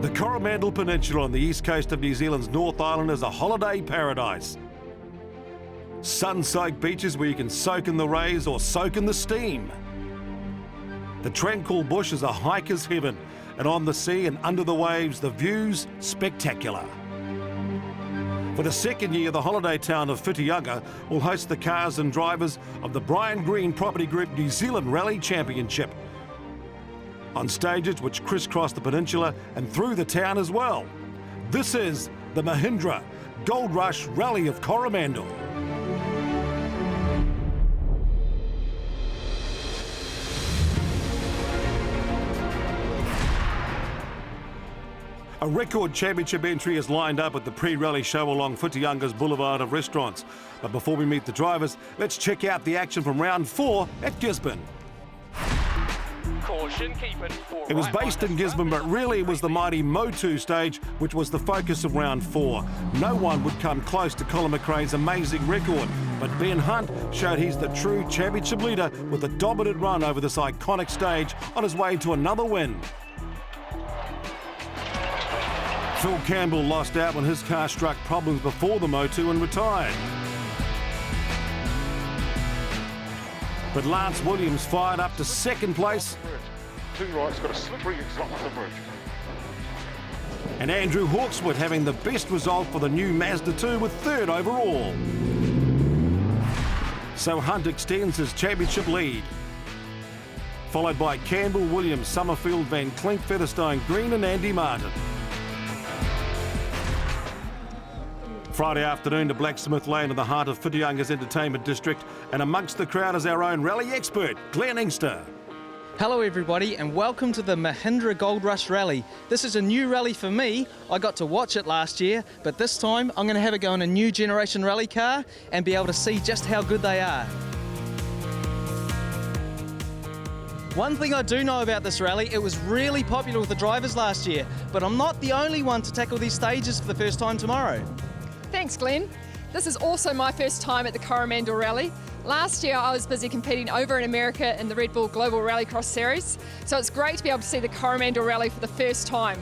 The Coromandel Peninsula on the east coast of New Zealand's North Island is a holiday paradise. Sun-soaked beaches where you can soak in the rays or soak in the steam. The tranquil bush is a hiker's heaven, and on the sea and under the waves, the view's spectacular. For the second year, the holiday town of Whitianga will host the cars and drivers of the Brian Green Property Group New Zealand Rally Championship, on stages which crisscross the peninsula and through the town as well. This is the Mahindra Goldrush Rally of Coromandel. A record championship entry is lined up at the pre-rally show along Whitianga's boulevard of restaurants. But before we meet the drivers, let's check out the action from round 4 at Gisborne. It was based in Gisborne, but really it was the mighty Motu stage which was the focus of round 4. No one would come close to Colin McRae's amazing record, but Ben Hunt showed he's the true championship leader with a dominant run over this iconic stage on his way to another win. Phil Campbell lost out when his car struck problems before the Motu and retired. But Lance Williams fired up to second place. Two rights, got a slippery slot on the bridge. And Andrew Hawkswood having the best result for the new Mazda 2 with third overall. So Hunt extends his championship lead. Followed by Campbell, Williams, Summerfield, Van Klink, Featherstone, Green and Andy Martin. Friday afternoon to Blacksmith Lane in the heart of Whitianga's entertainment district, and amongst the crowd is our own rally expert, Glenn Inkster. Hello everybody and welcome to the Mahindra Goldrush Rally. This is a new rally for me. I got to watch it last year, but this time I'm going to have a go in a new generation rally car and be able to see just how good they are. One thing I do know about this rally, it was really popular with the drivers last year, but I'm not the only one to tackle these stages for the first time tomorrow. Thanks, Glenn. This is also my first time at the Coromandel Rally. Last year I was busy competing over in America in the Red Bull Global Rallycross Series, so it's great to be able to see the Coromandel Rally for the first time.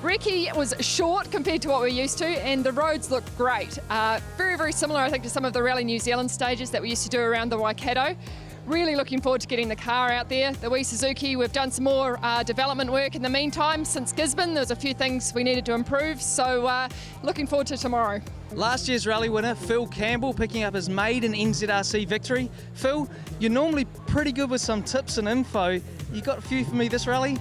Recce was short compared to what we're used to, and the roads look great. Very, very similar, I think, to some of the Rally New Zealand stages that we used to do around the Waikato. Really looking forward to getting the car out there. The wee Suzuki, we've done some more development work in the meantime since Gisborne. There's a few things we needed to improve, so looking forward to tomorrow. Last year's rally winner, Phil Campbell, picking up his maiden NZRC victory. Phil, you're normally pretty good with some tips and info. You got a few for me this rally?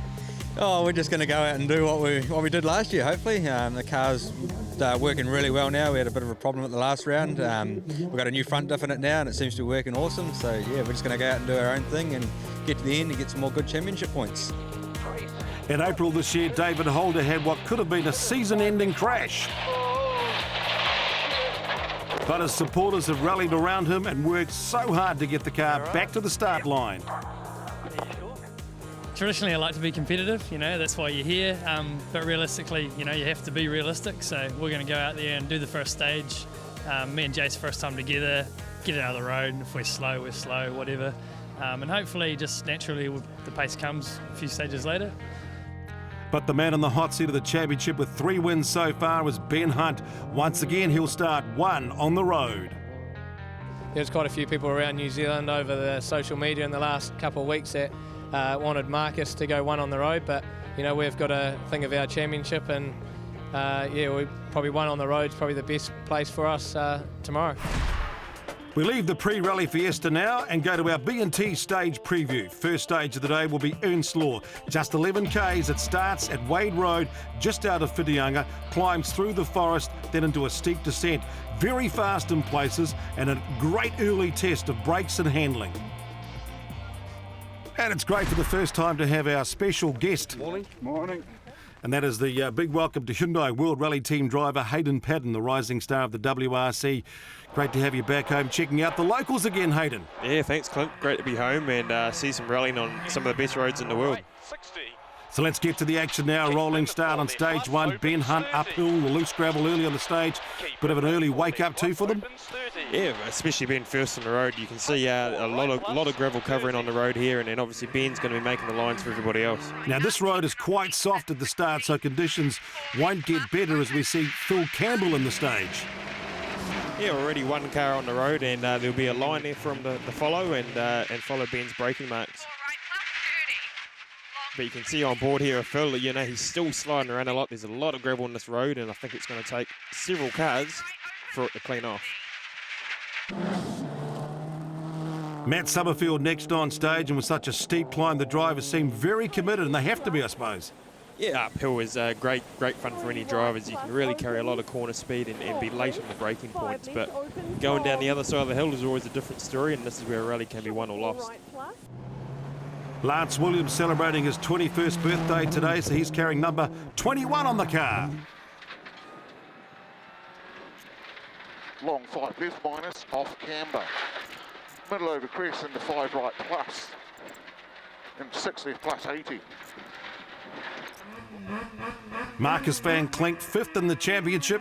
Oh, we're just going to go out and do what we did last year, hopefully. The car's working really well now. We had a bit of a problem at the last round. We've got a new front diff in it now and it seems to be working awesome. So yeah, we're just going to go out and do our own thing and get to the end and get some more good championship points. In April this year, David Holder had what could have been a season-ending crash. But his supporters have rallied around him and worked so hard to get the car back to the start line. Traditionally, I like to be competitive, that's why you're here. But realistically, you have to be realistic. So we're going to go out there and do the first stage. Me and Jace first time together, get it out of the road. If we're slow, whatever. And hopefully, just naturally, the pace comes a few stages later. But the man in the hot seat of the championship with 3 wins so far was Ben Hunt. Once again, he'll start 1 on the road. There's quite a few people around New Zealand over the social media in the last couple of weeks that wanted Marcus to go 1 on the road, but we've got to think of our championship, and we probably 1 on the road is probably the best place for us tomorrow. We leave the pre-rally fiesta now and go to our B&T stage preview. First stage of the day will be Ernslaw. Just 11 Ks. It starts at Wade Road, just out of Whitianga, climbs through the forest, then into a steep descent. Very fast in places and a great early test of brakes and handling. And it's great for the first time to have our special guest. Morning. And that is the big welcome to Hyundai World Rally Team driver Hayden Paddon, the rising star of the WRC. Great to have you back home checking out the locals again, Hayden. Yeah, thanks, Clint. Great to be home and see some rallying on some of the best roads in the world. So let's get to the action now. Rolling start on stage one. Ben Hunt uphill, the loose gravel early on the stage. Bit of an early wake up too for them. Yeah, especially being first on the road. You can see a lot of gravel covering on the road here, and then obviously Ben's going to be making the lines for everybody else. Now this road is quite soft at the start, so conditions won't get better as we see Phil Campbell in the stage. Yeah, already one car on the road, and there'll be a line there from the follow and follow Ben's braking marks. But you can see on board here, Phil, you know, he's still sliding around a lot. There's a lot of gravel on this road, and I think it's going to take several cars for it to clean off. Matt Summerfield next on stage, and with such a steep climb, the drivers seem very committed, and they have to be, I suppose. Yeah, uphill is great fun for any drivers. You can really carry a lot of corner speed and be late on the braking points. But going down the other side of the hill is always a different story, and this is where a rally can be won or lost. Lance Williams celebrating his 21st birthday today, so he's carrying number 21 on the car. Long 5 left minus, off camber. Middle over crest into 5 right plus. And 6 left plus 80. Marcus Van Klink 5th in the championship.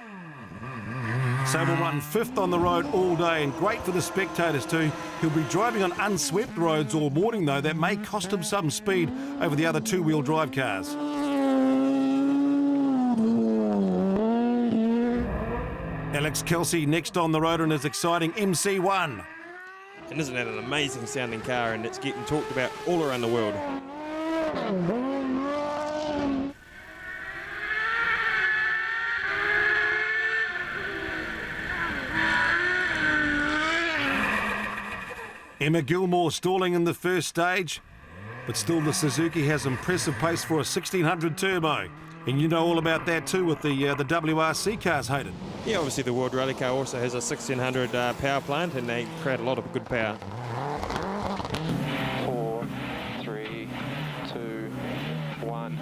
So will run 5th on the road all day, and great for the spectators too. He'll be driving on unswept roads all morning though. That may cost him some speed over the other two-wheel drive cars. Alex Kelsey next on the road in his exciting MC1. And isn't that an amazing sounding car, and it's getting talked about all around the world. Emma Gilmore stalling in the first stage, but still the Suzuki has impressive pace for a 1600 turbo. And you know all about that too with the WRC cars, Hayden. Yeah, obviously the World Rally Car also has a 1600 power plant, and they create a lot of good power. 4, 3, 2, 1.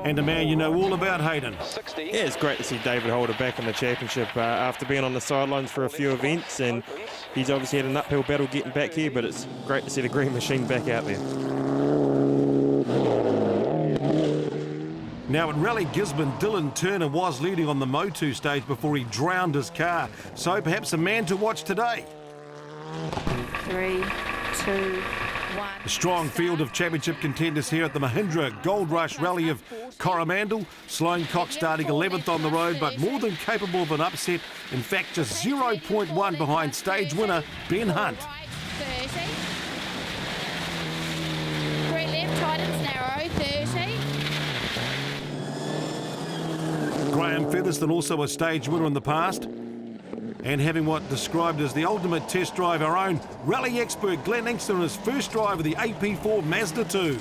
And a man you know all about, Hayden. Yeah, it's great to see David Holder back in the championship after being on the sidelines for a few events, and he's obviously had an uphill battle getting back here, but it's great to see the green machine back out there. Now at Rally Gisborne, Dylan Turner was leading on the Motu stage before he drowned his car. So perhaps a man to watch today. 3, 2, 1. A strong field of championship contenders here at the Mahindra Goldrush Rally of Coromandel. Sloane Cox starting 11th on the road, but more than capable of an upset. In fact, just 0.1 behind stage winner Ben Hunt. 30. Straight left, tightens narrow, 30. Graham Featherston also a stage winner in the past. And having what described as the ultimate test drive, our own rally expert Glenn Inkster in his first drive of the AP4 Mazda 2.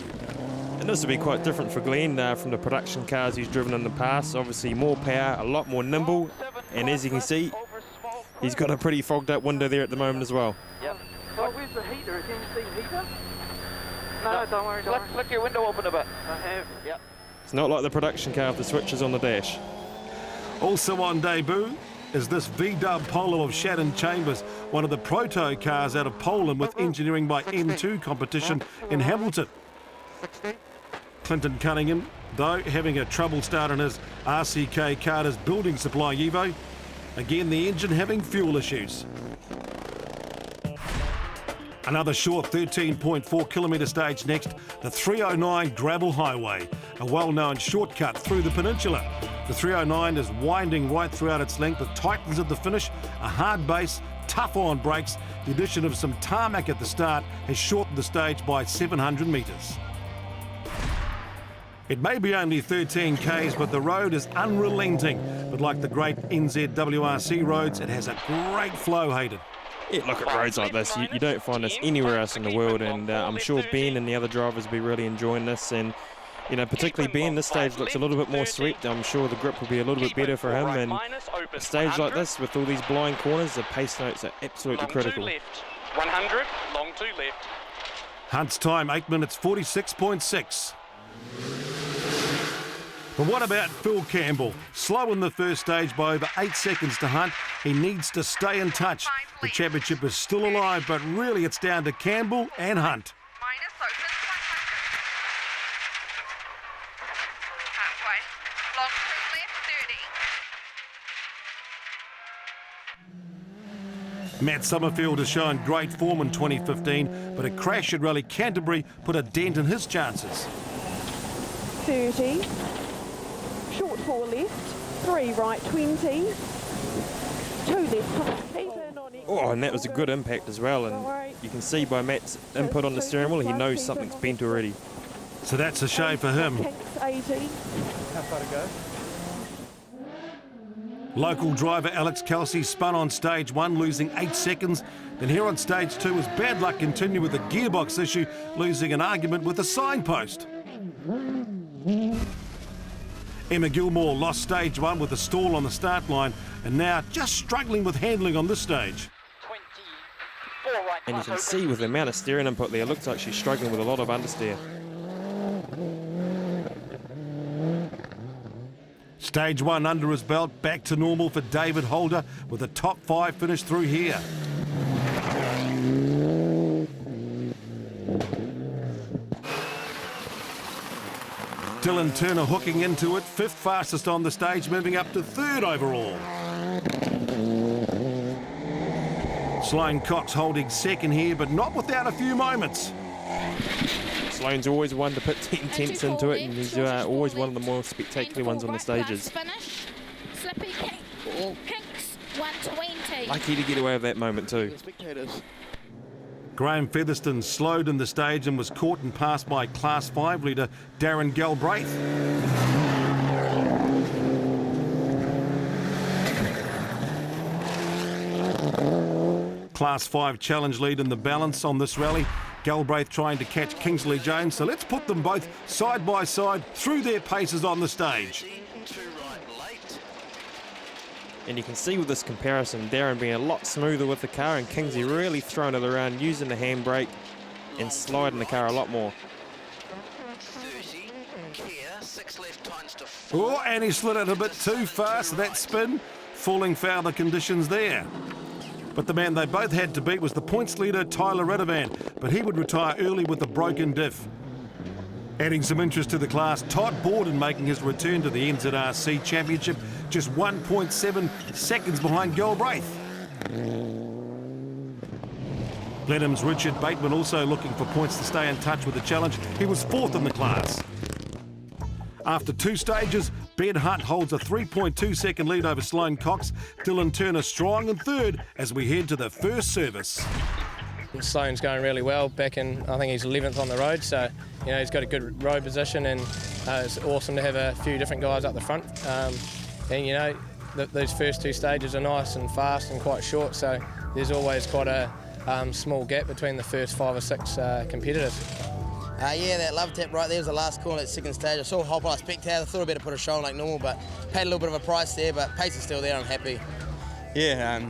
And this will be quite different for Glenn from the production cars he's driven in the past. Obviously more power, a lot more nimble, and as you can see, he's got a pretty fogged up window there at the moment as well. Yep. So where's the heater? Is anything heater? No, don't worry, don't worry. Flick your window open a bit. I have, yep. It's not like the production car with the switches on the dash. Also on debut is this V-Dub Polo of Shannon Chambers, one of the proto cars out of Poland with engineering by M2 competition in Hamilton. Clinton Cunningham, though, having a trouble start in his RCK Carter's building supply Evo. Again, the engine having fuel issues. Another short 13.4 kilometre stage next, the 309 Gravel Highway, a well-known shortcut through the peninsula. The 309 is winding right throughout its length with tightens at the finish, a hard base, tough on brakes. The addition of some tarmac at the start has shortened the stage by 700 metres. It may be only 13 k's, but the road is unrelenting. But like the great NZWRC roads, it has a great flow, Hayden. Yeah, look at roads like this. You don't find this anywhere else in the world, and I'm sure Ben and the other drivers will be really enjoying this. And you know, particularly Ben, this stage looks a little bit more swept. I'm sure the grip will be a little bit better for him. And a stage like this, with all these blind corners, the pace notes are absolutely critical. 100, long 2 left. Hunt's time, 8 minutes 46.6. But what about Phil Campbell? Slow in the first stage by over 8 seconds to Hunt. He needs to stay in touch. The championship is still alive, but really it's down to Campbell and Hunt. Long 2 left 30. Matt Summerfield has shown great form in 2015, but a crash at Rally Canterbury put a dent in his chances. 30. Short 4 left. 3 right 20. 2 left. Oh, and that was a good impact as well, and you can see by Matt's input on the steering wheel, he knows something's bent already. So that's a shame for him. 80. How far to go? Local driver Alex Kelsey spun on stage 1, losing 8 seconds. Then here on stage 2, his bad luck continued with a gearbox issue, losing an argument with a signpost. Emma Gilmore lost stage 1 with a stall on the start line, and now just struggling with handling on this stage. And you can see with the amount of steering input there, it looks like she's struggling with a lot of understeer. Stage 1 under his belt, back to normal for David Holder with a top 5 finish through here. Dylan Turner hooking into it, 5th fastest on the stage, moving up to 3rd overall. Sloane Cox holding 2nd here, but not without a few moments. Sloane's always one to put 10 tenths into it, and he's always one of the more spectacular ones on the stages. Finish. Slippy Pinks 120. Lucky to get away with that moment too. Graham Featherston slowed in the stage and was caught and passed by Class 5 leader Darren Galbraith. Class 5 challenge lead in the balance on this rally. Galbraith trying to catch Kingsley Jones, so let's put them both side by side through their paces on the stage. And you can see with this comparison, Darren being a lot smoother with the car and Kingsley really throwing it around, using the handbrake and sliding the car a lot more. Oh, and he slid it a bit too fast, that spin, falling foul the conditions there. But the man they both had to beat was the points leader, Tyler Radovan, but he would retire early with a broken diff. Adding some interest to the class, Todd Borden making his return to the NZRC Championship, just 1.7 seconds behind Galbraith. Blenheim's Richard Bateman also looking for points to stay in touch with the challenge. He was 4th in the class. After 2 stages, Ben Hunt holds a 3.2 second lead over Sloane Cox. Dylan Turner strong in 3rd as we head to the first service. Sloane's going really well, back in, I think he's 11th on the road, so he's got a good road position, and it's awesome to have a few different guys up the front. And those first 2 stages are nice and fast and quite short, so there's always quite a small gap between the first 5 or 6 competitors. Yeah, that love tap right there was the last corner at 2nd stage. I saw a whole pile of spectators. I thought I'd better put a show on like normal, but paid a little bit of a price there, but pace is still there. I'm happy. Yeah,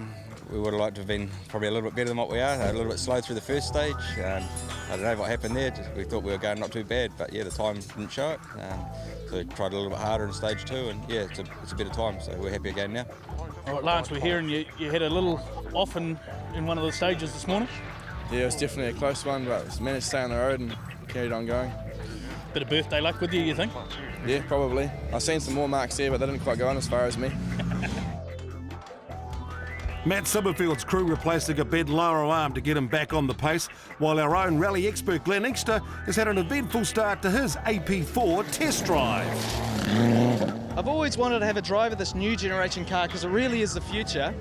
we would have liked to have been probably a little bit better than what we are. A little bit slow through the first stage. I don't know what happened there. We thought we were going not too bad, but yeah, the time didn't show it. So we tried a little bit harder in stage 2, and yeah, it's a better time, so we're happy again now. All right, Lance, we're hearing you had a little off in one of the stages this morning. Yeah, it was definitely a close one, but managed to stay on the road and carried on going. Bit of birthday luck with you think? Yeah, probably. I've seen some more marks there, but they didn't quite go on as far as me. Matt Summerfield's crew replacing a bed lower arm to get him back on the pace, while our own rally expert Glenn Inkster has had an eventful start to his AP4 test drive. I've always wanted to have a drive of this new generation car because it really is the future,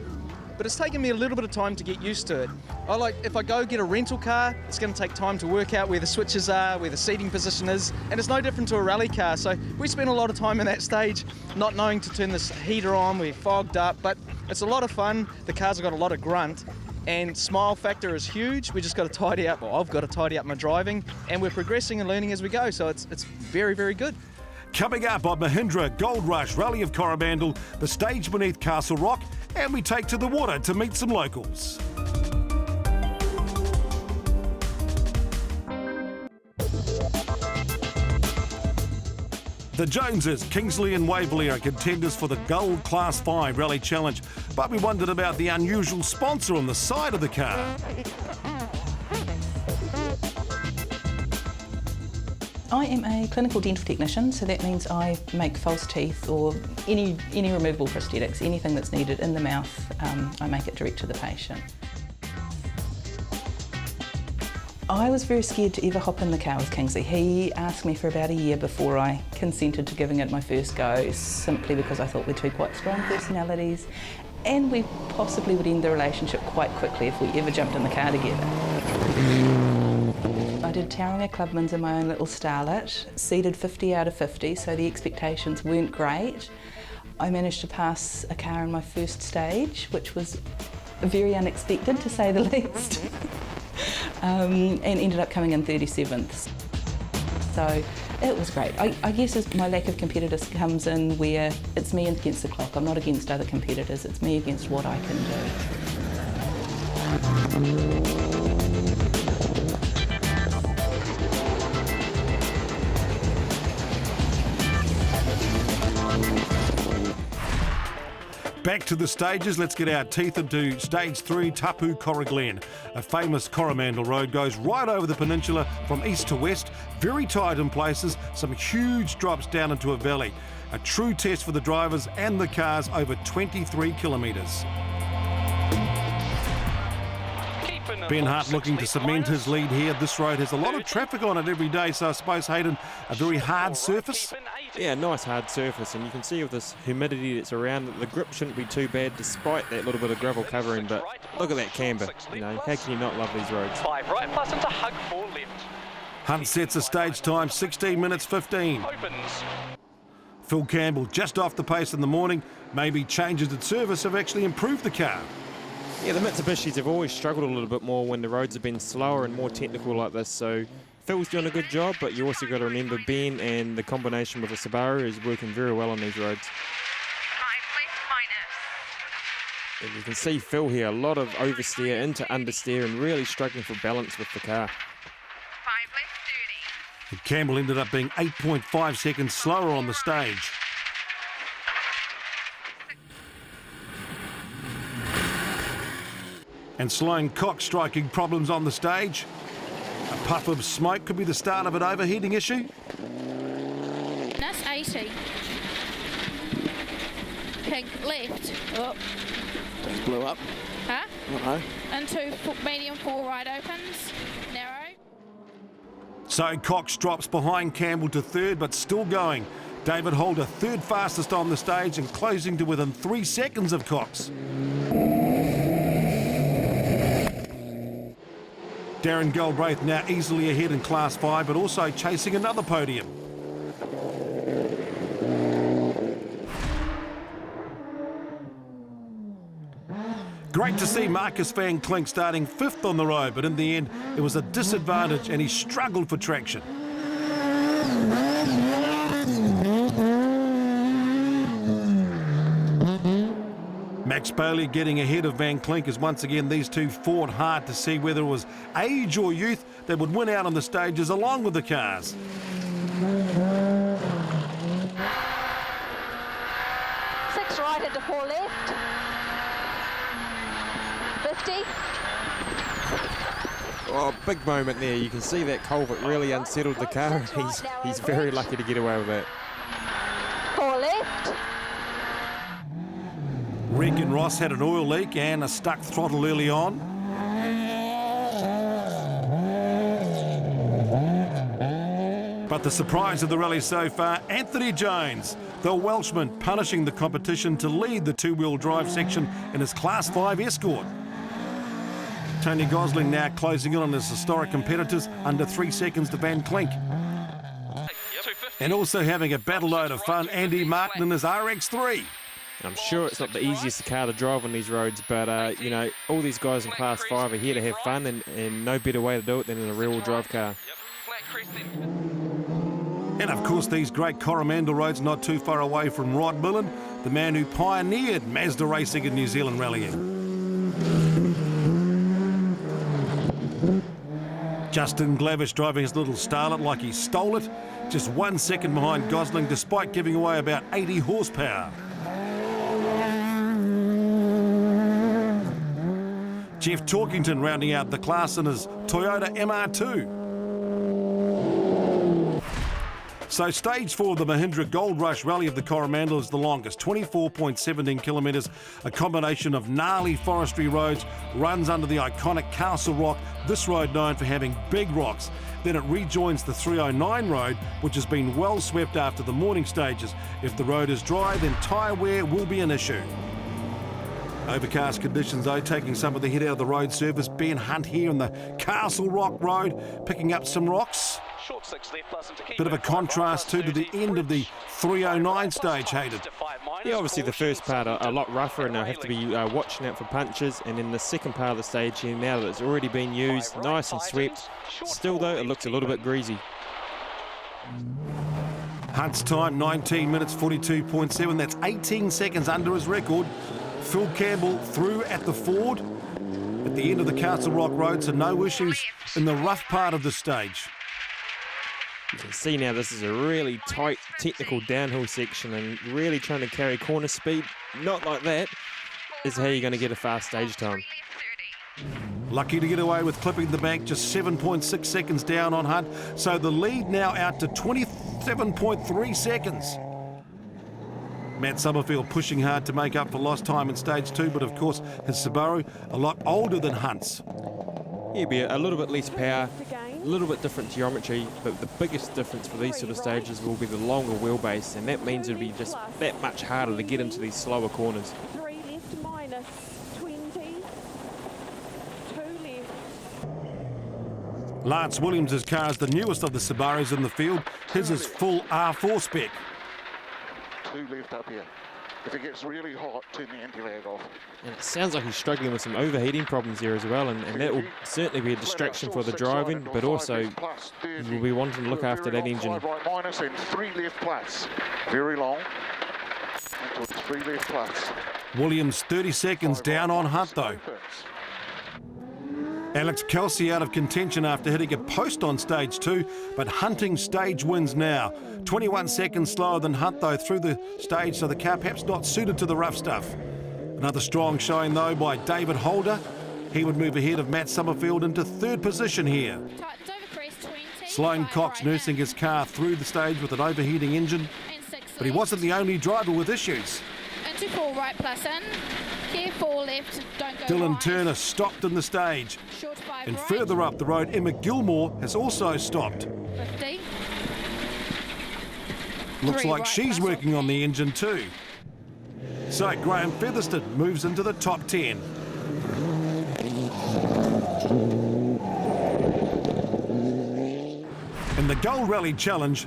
but it's taken me a little bit of time to get used to it. If I go get a rental car, it's going to take time to work out where the switches are, where the seating position is, and it's no different to a rally car. So we spent a lot of time in that stage not knowing to turn this heater on, we're fogged up, but it's a lot of fun. The cars have got a lot of grunt, and smile factor is huge. We just got to tidy up, I've got to tidy up my driving, and we're progressing and learning as we go, so it's very, very good. Coming up on Mahindra Goldrush Rally of Coromandel, the stage beneath Castle Rock, and we take to the water to meet some locals. The Joneses, Kingsley and Waverley are contenders for the Gold Class 5 Rally Challenge, but we wondered about the unusual sponsor on the side of the car. I am a clinical dental technician, so that means I make false teeth or any removable prosthetics, anything that's needed in the mouth, I make it direct to the patient. I was very scared to ever hop in the car with Kingsley. He asked me for about a year before I consented to giving it my first go, simply because I thought we're two quite strong personalities and we possibly would end the relationship quite quickly if we ever jumped in the car together. I did Tauranga Clubman's in my own little starlet, seeded 50 out of 50, so the expectations weren't great. I managed to pass a car in my first stage, which was very unexpected to say the least, and ended up coming in 37th. So it was great. I guess as my lack of competitors comes in where it's me against the clock. I'm not against other competitors, it's me against what I can do. Back to the stages, let's get our teeth into Stage 3, Tapu Coroglen. A famous Coromandel road goes right over the peninsula from east to west, very tight in places, some huge drops down into a valley. A true test for the drivers and the cars over 23 kilometres. Ben Hart looking to cement his lead here. This road has a lot of traffic on it every day, so I suppose, Hayden, a very hard surface? Yeah, nice hard surface, and you can see with this humidity that's around that the grip shouldn't be too bad despite that little bit of gravel covering, but look at that camber. You know, how can you not love these roads? 5 right plus into hug 4 left. Hunt sets a stage time, 16 minutes 15. Opens. Phil Campbell just off the pace in the morning. Maybe changes at service have actually improved the car. Yeah, the Mitsubishis have always struggled a little bit more when the roads have been slower and more technical like this, so Phil's doing a good job, but you also got to remember Ben and the combination with the Subaru is working very well on these roads. 5 left minus. And you can see Phil here, a lot of oversteer into understeer and really struggling for balance with the car. 5 left 30. And Campbell ended up being 8.5 seconds slower on the stage. And Sloane Cox striking problems on the stage. A puff of smoke could be the start of an overheating issue. That's 80. Pink left. Oh. Just blew up. Huh? No. Into medium 4 right opens. Narrow. So Cox drops behind Campbell to third, but still going. David Holder third fastest on the stage and closing to within 3 seconds of Cox. Darren Galbraith now easily ahead in Class 5, but also chasing another podium. Great to see Marcus van Klink starting 5th on the road, but in the end it was a disadvantage and he struggled for traction. Max Bailey getting ahead of Van Klink as once again these two fought hard to see whether it was age or youth that would win out on the stages along with the cars. 6 right into 4 left. 50. Oh, big moment there. You can see that culvert really unsettled the car. He's very lucky to get away with that. 4 left. Regan Ross had an oil leak and a stuck throttle early on. But the surprise of the rally so far, Anthony Jones, the Welshman, punishing the competition to lead the two-wheel drive section in his Class 5 Escort. Tony Gosling now closing in on his historic competitors, under 3 seconds to Van Klink. And also having a battle load of fun, Andy Martin in his RX3. I'm sure it's not the easiest car to drive on these roads, but, you know, all these guys in Class 5 are here to have fun, and no better way to do it than in a rear-wheel drive car. And, of course, these great Coromandel roads not too far away from Rod Millen, the man who pioneered Mazda racing in New Zealand rallying. Justin Glavish driving his little starlet like he stole it, just 1 second behind Gosling despite giving away about 80 horsepower. Jeff Torkington rounding out the class in his Toyota MR2. So stage 4 of the Mahindra Goldrush Rally of the Coromandel is the longest, 24.17 kilometres, a combination of gnarly forestry roads, runs under the iconic Castle Rock, this road known for having big rocks. Then it rejoins the 309 road, which has been well swept after the morning stages. If the road is dry, then tyre wear will be an issue. Overcast conditions though, taking some of the heat out of the road surface. Ben Hunt here on the Castle Rock Road, picking up some rocks. Bit of a contrast too to the end of the 309 stage, Hayden. Yeah, obviously the first part a lot rougher, and I have to be watching out for punches. And in the second part of the stage here, now that it's already been used, nice and swept. Still though, it looks a little bit greasy. Hunt's time, 19 minutes 42.7. That's 18 seconds under his record. Phil Campbell through at the Ford at the end of the Castle Rock Road, so no issues in the rough part of the stage. You can see now this is a really tight technical downhill section, and really trying to carry corner speed, not like that, is how you're going to get a fast stage time. Lucky to get away with clipping the bank, just 7.6 seconds down on Hunt, so the lead now out to 27.3 seconds. Matt Summerfield pushing hard to make up for lost time in stage 2, but of course his Subaru a lot older than Hunt's. Yeah, be a little bit less power, a little bit different geometry, but the biggest difference for these sort of stages will be the longer wheelbase, and that means it'll be just that much harder to get into these slower corners. 3 left minus 20. 2 left. Lance Williams' car is the newest of the Subarus in the field. His is full R4 spec. 2 left up here. If it gets really hot, turn the anti-lag off. And it sounds like he's struggling with some overheating problems here as well, and that will certainly be a distraction for the driving, but also he will be wanting to look after that engine. 5 right minus and 3 left plus. Very long. Into 3 left plus. Williams 30 seconds down on Hunt though. Alex Kelsey out of contention after hitting a post on stage 2, but Hunting stage wins now. 21 seconds slower than Hunt though through the stage, so the car perhaps not suited to the rough stuff. Another strong showing though by David Holder. He would move ahead of Matt Summerfield into 3rd position here. Sloane Cox nursing his car through the stage with an overheating engine, but he wasn't the only driver with issues. Into 4 right plus in. Here 4 left, don't go Dylan wide. Turner stopped in the stage. Short 5 And right. further up the road, Emma Gilmore has also stopped. 50. Looks 3 like right she's plus working on the engine too. So Graham Featherston moves into the top 10. In the Gold Rally Challenge,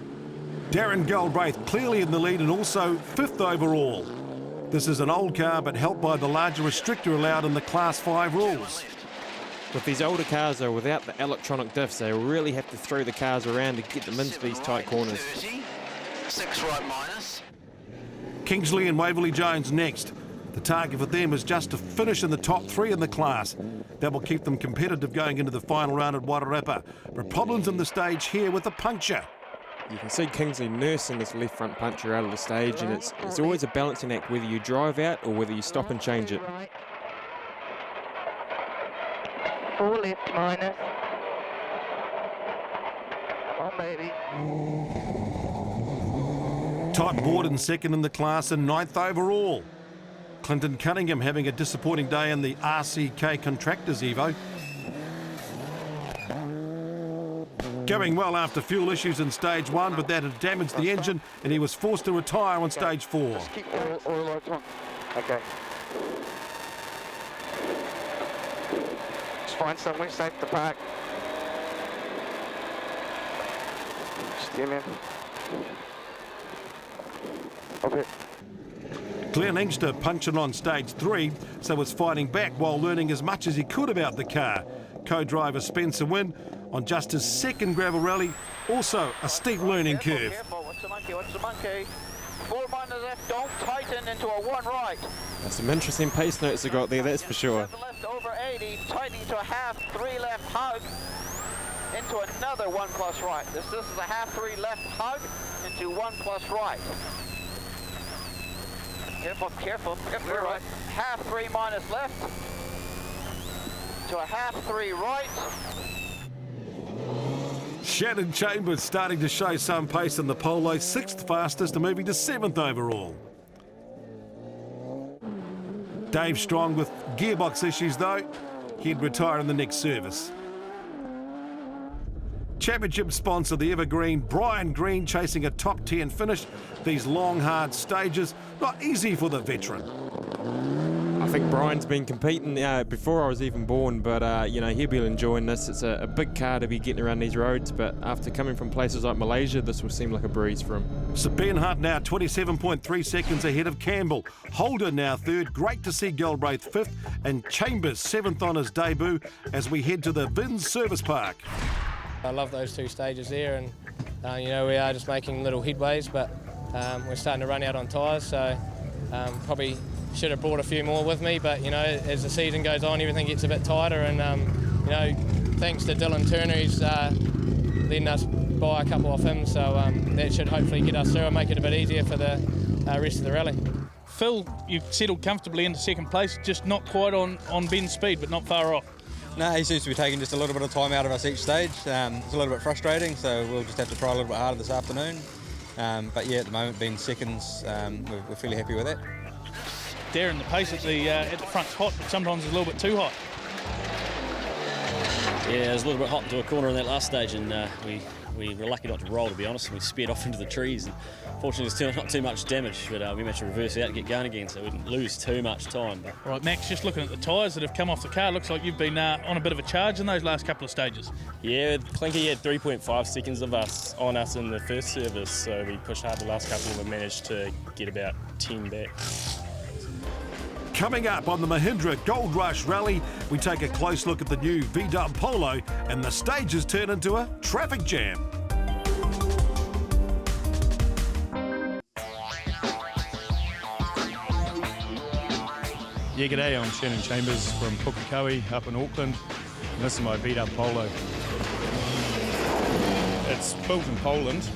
Darren Galbraith clearly in the lead and also 5th overall. This is an old car, but helped by the larger restrictor allowed in the Class 5 rules. With these older cars, though, without the electronic diffs, they really have to throw the cars around to get them into these tight corners. 6 right minus. Kingsley and Waverley Jones next. The target for them is just to finish in the top 3 in the class. That will keep them competitive going into the final round at Wairarapa. But problems in the stage here with a puncture. You can see Kingsley nursing this left front puncher out of the stage, and it's always a balancing act whether you drive out or whether you stop and change it. 4 left minus. Come on, baby. Todd Borden second in the class and 9th overall. Clinton Cunningham having a disappointing day in the RCK Contractors Evo. Going well after fuel issues in stage 1, but that had damaged the engine and he was forced to retire on stage 4. Just keep all lights on. Okay. Just find somewhere safe to park. Steer in. Okay. Glenn Inkster punctured on stage 3, so was fighting back while learning as much as he could about the car. Co-driver Spencer Wynn on just his 2nd gravel rally, also a steep learning curve. Careful, watch the monkey, watch the monkey. 4 minus left, don't tighten into a 1 right. There's some interesting pace notes they got there, that's for sure. 7 left over 80, tightening to a half, 3 left hug, into another 1 plus right. This is a half 3 left hug, into 1 plus right. Careful, careful, careful. Right. Half 3 minus left, to a half 3 right. Shannon Chambers starting to show some pace in the polo, 6th fastest and moving to 7th overall. Dave Strong with gearbox issues though. He'd retire in the next service. Championship sponsor, the Evergreen, Brian Green chasing a top 10 finish. These long, hard stages, not easy for the veteran. I think Brian's been competing before I was even born, but you know, he'll be enjoying this. It's a big car to be getting around these roads, but after coming from places like Malaysia, this will seem like a breeze for him. So Ben Hunt now 27.3 seconds ahead of Campbell. Holder now 3rd. Great to see Galbraith 5th, and Chambers 7th on his debut as we head to the Vins Service Park. I love those 2 stages there, and you know, we are just making little headways, but we're starting to run out on tyres, so probably should have brought a few more with me, but you know, as the season goes on, everything gets a bit tighter, and you know, thanks to Dylan Turner, he's letting us buy a couple off him, so that should hopefully get us through and make it a bit easier for the rest of the rally. Phil, you've settled comfortably into 2nd place, just not quite on Ben's speed, but not far off. No, he seems to be taking just a little bit of time out of us each stage. It's a little bit frustrating, so we'll just have to try a little bit harder this afternoon. But yeah, at the moment, being seconds, we're fairly happy with that. Darren, the pace at the front's hot, but sometimes it's a little bit too hot. Yeah, it was a little bit hot into a corner in that last stage, and we were lucky not to roll, to be honest. We sped off into the trees, and fortunately there's still not too much damage, but we managed to reverse out and get going again, so we didn't lose too much time. Right, Max, just looking at the tyres that have come off the car, looks like you've been on a bit of a charge in those last couple of stages. Yeah, Clinky had 3.5 seconds of us on us in the first service, so we pushed hard the last couple and we managed to get about 10 back. Coming up on the Mahindra Goldrush Rally, we take a close look at the new V-Dub Polo, and the stages turn into a traffic jam. Yeah, g'day, I'm Shannon Chambers from Pukekohe up in Auckland, and this is my V-Dub Polo. It's built in Poland,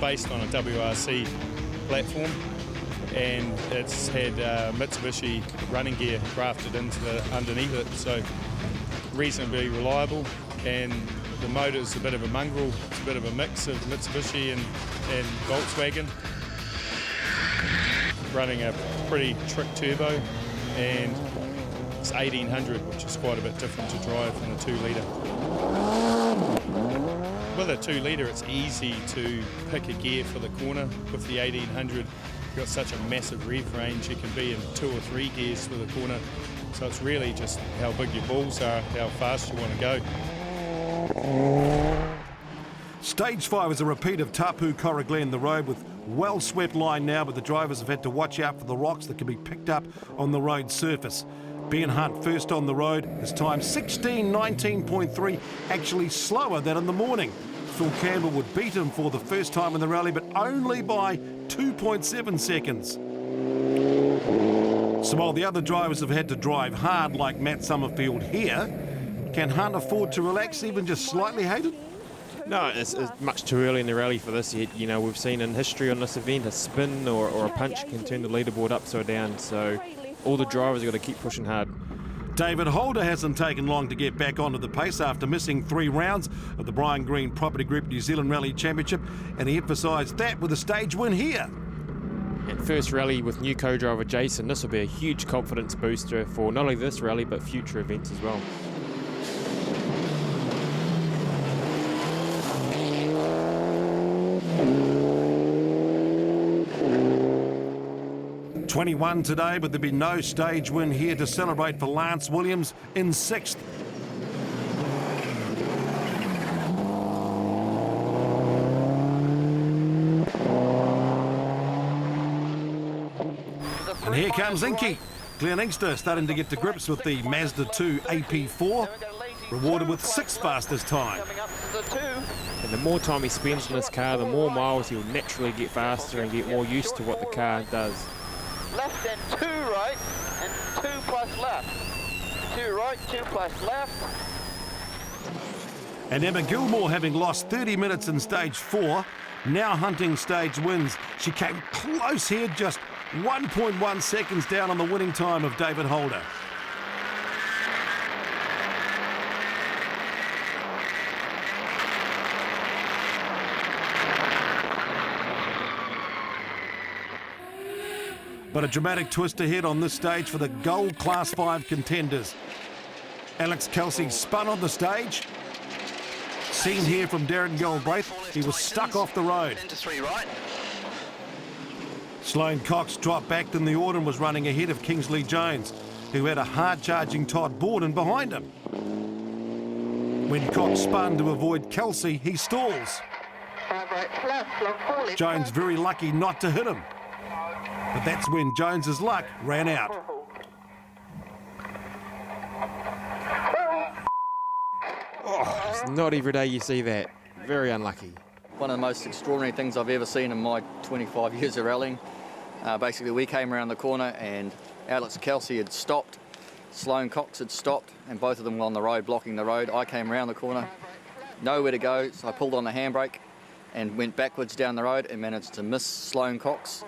based on a WRC platform, and it's had Mitsubishi running gear grafted underneath it, so reasonably reliable, and the motor's a bit of a mongrel. It's a bit of a mix of Mitsubishi and Volkswagen, running a pretty trick turbo, and it's 1800, which is quite a bit different to drive from the 2 litre. With a 2 litre, it's easy to pick a gear for the corner. With the 1800, you've got such a massive rev range, you can be in 2 or 3 gears for the corner. So it's really just how big your balls are, how fast you want to go. Stage 5 is a repeat of Tapu Coroglen, the road with well-swept line now, but the drivers have had to watch out for the rocks that can be picked up on the road surface. Ben Hunt first on the road, his time 16:19.3, actually slower than in the morning. Phil Campbell would beat him for the first time in the rally, but only by 2.7 seconds. So while the other drivers have had to drive hard like Matt Summerfield here, can Hunt afford to relax even just slightly, Hayden? No, it's much too early in the rally for this yet. You know, we've seen in history on this event a spin or a punch can turn the leaderboard upside down, so all the drivers have got to keep pushing hard. David Holder hasn't taken long to get back onto the pace after missing 3 rounds of the Brian Green Property Group New Zealand Rally Championship, and he emphasised that with a stage win here. And first rally with new co-driver Jason, this will be a huge confidence booster for not only this rally but future events as well. 21 today, but there'll be no stage win here to celebrate for Lance Williams in 6th. And here comes Inky. Glenn Inkster starting to get to grips with the Mazda 2 AP4, rewarded with 6th fastest time. And the more time he spends in this car, the more miles he'll naturally get faster and get more used to what the car does. Left and 2 right, and 2 plus left. 2 right, 2 plus left. And Emma Gilmore, having lost 30 minutes in stage 4, now hunting stage wins. She came close here, just 1.1 seconds down on the winning time of David Holder. But a dramatic twist ahead on this stage for the Gold Class 5 contenders. Alex Kelsey spun on the stage. Seen here from Darren Galbraith, he was stuck off the road. Into 3 right. Sloane Cox dropped back in the order and was running ahead of Kingsley Jones, who had a hard-charging Todd Borden behind him. When Cox spun to avoid Kelsey, he stalls. Jones very lucky not to hit him. But that's when Jones's luck ran out. Oh, it's not every day you see that. Very unlucky. One of the most extraordinary things I've ever seen in my 25 years of rallying. Basically, we came around the corner and Alex Kelsey had stopped, Sloane Cox had stopped, and both of them were on the road, blocking the road. I came around the corner, nowhere to go, so I pulled on the handbrake and went backwards down the road and managed to miss Sloane Cox.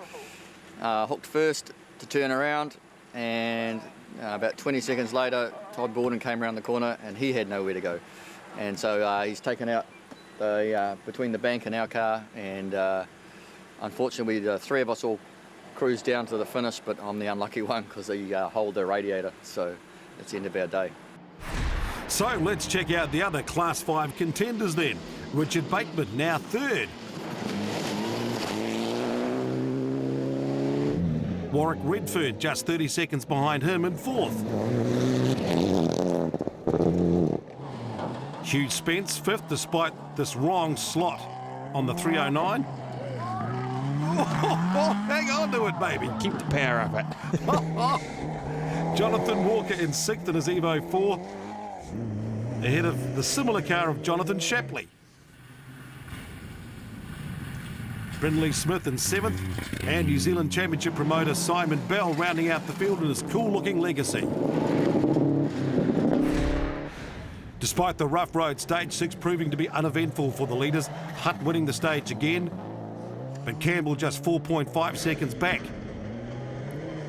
Hooked first to turn around, and about 20 seconds later, Todd Borden came around the corner and he had nowhere to go. And so he's taken out between the bank and our car, and unfortunately the three of us all cruised down to the finish, but I'm the unlucky one because he holed the radiator, so it's the end of our day. So let's check out the other Class 5 contenders then. Richard Bateman now third. Warwick Redford just 30 seconds behind him in fourth. Hugh Spence fifth despite this wrong slot on the 309. Hang on to it, baby. Keep the power up it. Jonathan Walker in sixth in his Evo 4, ahead of the similar car of Jonathan Shapley. Brindley Smith in seventh, and New Zealand Championship promoter Simon Bell rounding out the field in his cool-looking Legacy. Despite the rough road, stage 6 proving to be uneventful for the leaders, Hunt winning the stage again, but Campbell just 4.5 seconds back.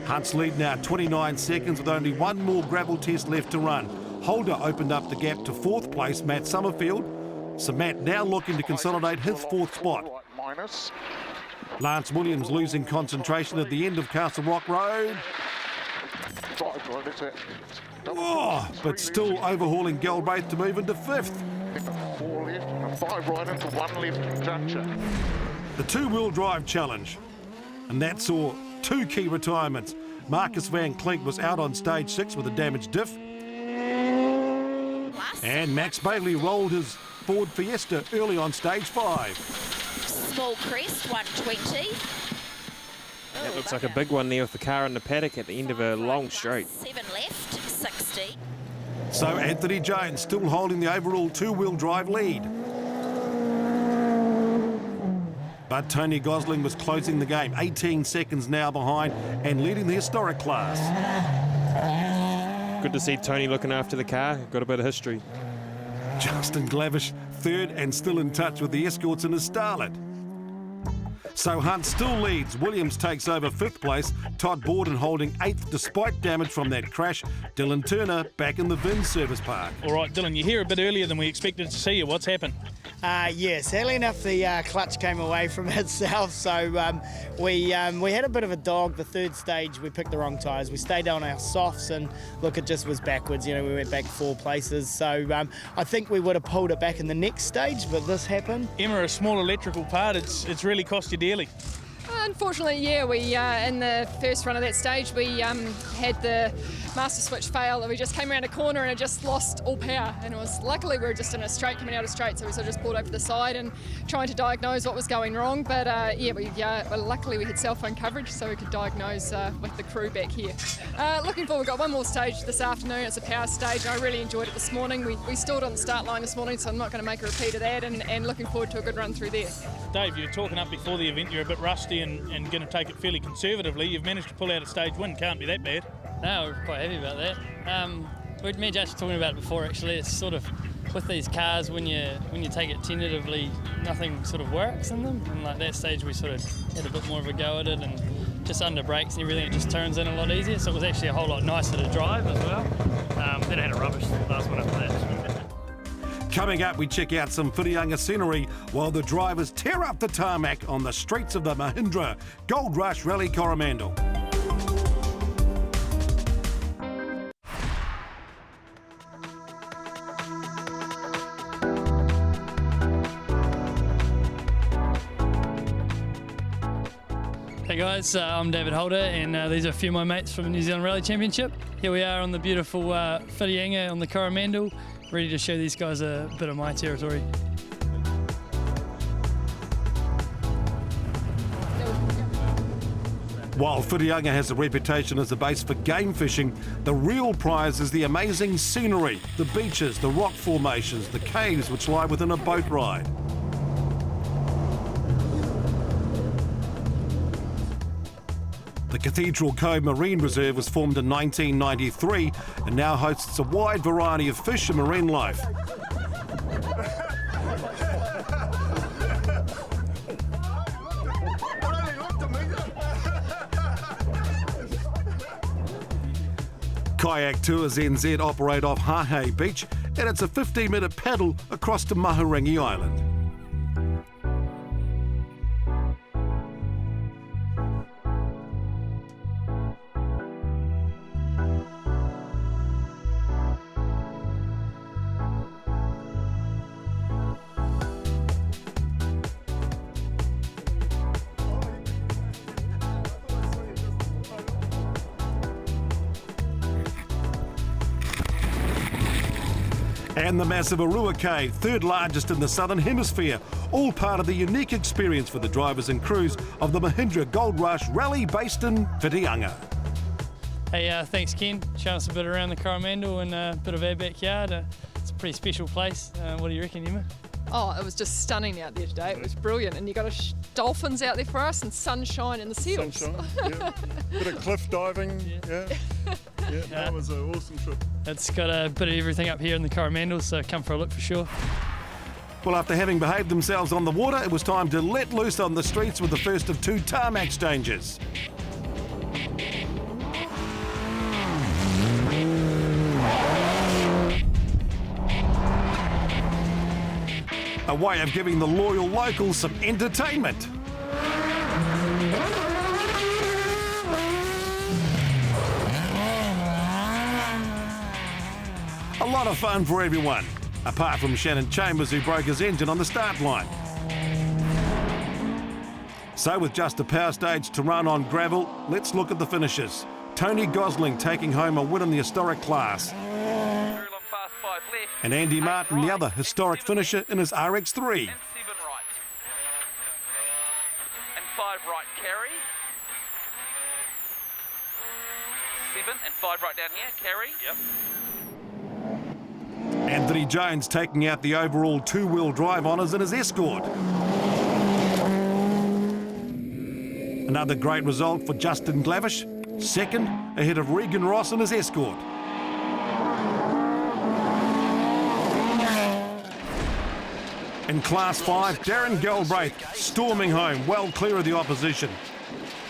Hunt's lead now 29 seconds with only one more gravel test left to run. Holder opened up the gap to fourth place, Matt Summerfield, so Matt now looking to consolidate his fourth spot. Lance Williams losing concentration at the end of Castle Rock Road. Oh, but still overhauling Galbraith to move into fifth. 4 left and 5 right into 1 left juncture. The two-wheel drive challenge, and that saw two key retirements. Marcus Van Klink was out on stage 6 with a damaged diff, and Max Bailey rolled his Ford Fiesta early on stage 5. Small crest, 120. That looks like a big one there with the car in the paddock at the end of a long straight. 7 left, 60. So Anthony Jones still holding the overall two-wheel drive lead. But Tony Gosling was closing the game, 18 seconds now behind and leading the historic class. Good to see Tony looking after the car, got a bit of history. Justin Glavish third and still in touch with the escorts in his Starlet. So Hunt still leads. Williams takes over fifth place. Todd Borden holding 8th despite damage from that crash. Dylan Turner back in the Vin service park. All right, Dylan, you're here a bit earlier than we expected to see you. What's happened? Yeah, sadly enough, the clutch came away from itself, so we had a bit of a dog. The third stage, we picked the wrong tyres. We stayed on our softs, and look, it just was backwards. You know, we went back 4 places, so I think we would have pulled it back in the next stage, but this happened. Emma, a small electrical part, it's really cost you dearly. Unfortunately, yeah, we in the first run of that stage, we had the master switch fail. We just came around a corner and it just lost all power. And it was luckily we were just in a straight coming out of straight, so we sort of just pulled over to the side and trying to diagnose what was going wrong. But well, luckily we had cell phone coverage, so we could diagnose with the crew back here. Looking forward, we've got one more stage this afternoon. It's a power stage. I really enjoyed it this morning. We stalled on the start line this morning, so I'm not going to make a repeat of that. And looking forward to a good run through there. Dave, you were talking up before the event. You're a bit rusty and going to take it fairly conservatively. You've managed to pull out a stage win. Can't be that bad. No, we're quite happy about that. Me and Josh were talking about it before. Actually, it's sort of with these cars when you take it tentatively, nothing sort of works in them. And like that stage, we sort of had a bit more of a go at it, and just under brakes and everything, it just turns in a lot easier. So it was actually a whole lot nicer to drive as well. Then I had a rubbish last one after that. Coming up, we check out some Whitianga scenery while the drivers tear up the tarmac on the streets of the Mahindra Goldrush Rally Coromandel. Hey guys, I'm David Holder, and these are a few of my mates from the New Zealand Rally Championship. Here we are on the beautiful Whitianga on the Coromandel, ready to show these guys a bit of my territory. While Whitianga has a reputation as a base for game fishing, the real prize is the amazing scenery, the beaches, the rock formations, the caves which lie within a boat ride. The Cathedral Cove Marine Reserve was formed in 1993 and now hosts a wide variety of fish and marine life. Kayak Tours NZ operate off Hahe Beach, and it's a 15-minute paddle across to Mahindra Island. And the massive Arua Cave, third largest in the Southern Hemisphere, all part of the unique experience for the drivers and crews of the Mahindra Goldrush Rally based in Whitianga. Hey, thanks Ken, showing us a bit around the Coromandel and a bit of our backyard. It's a pretty special place. What do you reckon, Emma? Oh, it was just stunning out there today. It was brilliant, and you got dolphins out there for us, and sunshine and the seals. Sunshine, yeah. Bit of cliff diving, yeah. That was an awesome trip. It's got a bit of everything up here in the Coromandel, so come for a look for sure. Well, after having behaved themselves on the water, it was time to let loose on the streets with the first of two Tarmac changes. A way of giving the loyal locals some entertainment. A lot of fun for everyone, apart from Shannon Chambers, who broke his engine on the start line. So with just a power stage to run on gravel, let's look at the finishes. Tony Gosling taking home a win in the historic class. And Andy Martin, the other historic finisher in his RX3. And 7 right. And 5 right, carry. 7 and 5 right down here, carry. Yep. Anthony Jones taking out the overall two-wheel drive honours in his Escort. Another great result for Justin Glavish, second ahead of Regan Ross in his Escort. In Class 5, Darren Galbraith storming home, well clear of the opposition,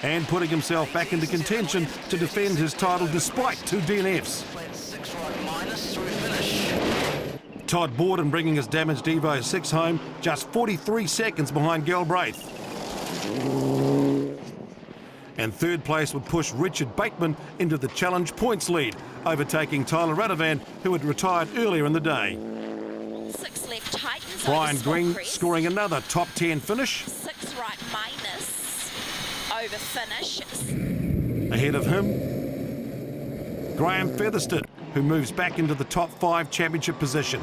and putting himself back into contention to defend his title despite two DNFs. Todd Borden bringing his damaged Evo 6 home, just 43 seconds behind Galbraith. And third place would push Richard Bateman into the challenge points lead, overtaking Tyler Radovan, who had retired earlier in the day. 6 left tightens. Brian Green scoring another top 10 finish. 6 right minus. Over finish. Ahead of him, Graham Featherston, who moves back into the top 5 championship position.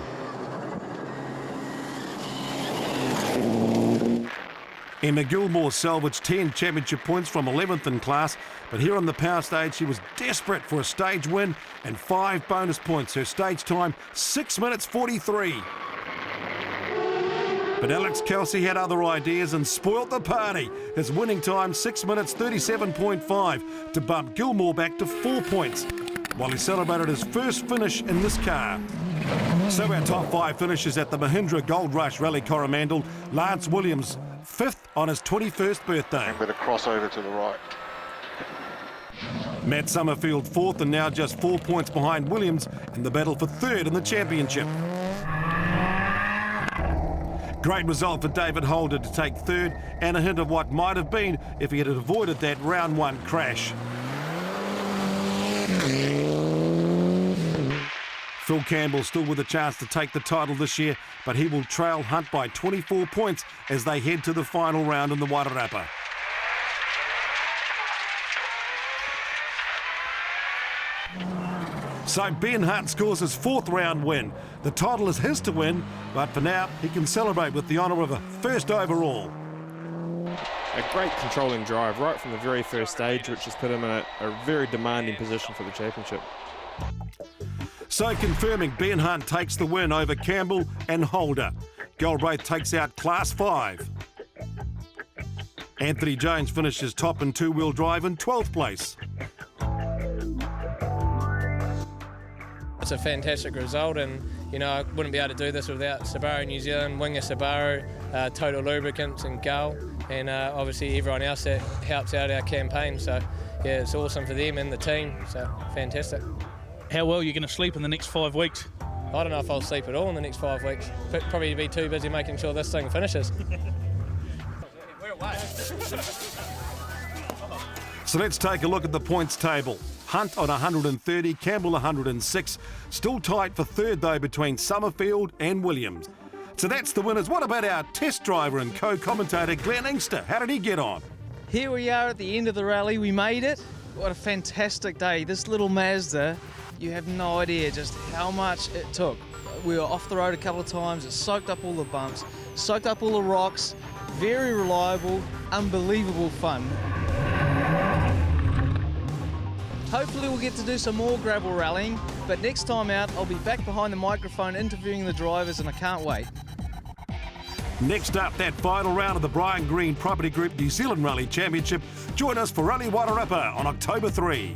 Emma Gilmore salvaged 10 championship points from 11th in class, but here on the power stage she was desperate for a stage win and 5 bonus points. Her stage time 6 minutes 43. But Alex Kelsey had other ideas and spoilt the party. His winning time 6 minutes 37.5 to bump Gilmore back to 4 points, while he celebrated his first finish in this car. So our top 5 finishes at the Mahindra Goldrush Rally Coromandel. Lance Williams, 5th on his 21st birthday. A bit of crossover to the right. Matt Summerfield 4th and now just 4 points behind Williams in the battle for 3rd in the championship. Great result for David Holder to take 3rd, and a hint of what might have been if he had avoided that round 1 crash. Phil Campbell still with a chance to take the title this year, but he will trail Hunt by 24 points as they head to the final round in the Wairarapa. So Ben Hunt scores his 4th round win. The title is his to win, but for now he can celebrate with the honour of a 1st overall. A great controlling drive right from the very first stage, which has put him in a very demanding position for the championship. So confirming Ben Hunt takes the win over Campbell and Holder. Galbraith takes out Class 5. Anthony Jones finishes top in 2-wheel drive in 12th place. It's a fantastic result, and I wouldn't be able to do this without Subaru New Zealand, Winger Subaru, Total Lubricants and Gull, and obviously everyone else that helps out our campaign. So yeah, it's awesome for them and the team, so fantastic. How well are you going to sleep in the next 5 weeks? I don't know if I'll sleep at all in the next 5 weeks. Probably be too busy making sure this thing finishes. We're away. So let's take a look at the points table. Hunt on 130, Campbell 106. Still tight for 3rd though between Summerfield and Williams. So that's the winners. What about our test driver and co-commentator Glenn Inkster? How did he get on? Here we are at the end of the rally. We made it. What a fantastic day. This little Mazda, you have no idea just how much it took. We were off the road a couple of times. It soaked up all the bumps, soaked up all the rocks. Very reliable, unbelievable fun. Hopefully we'll get to do some more gravel rallying, but next time out I'll be back behind the microphone interviewing the drivers, and I can't wait. Next up, that final round of the Brian Green Property Group New Zealand Rally Championship. Join us for Rally Wairarapa on October 3.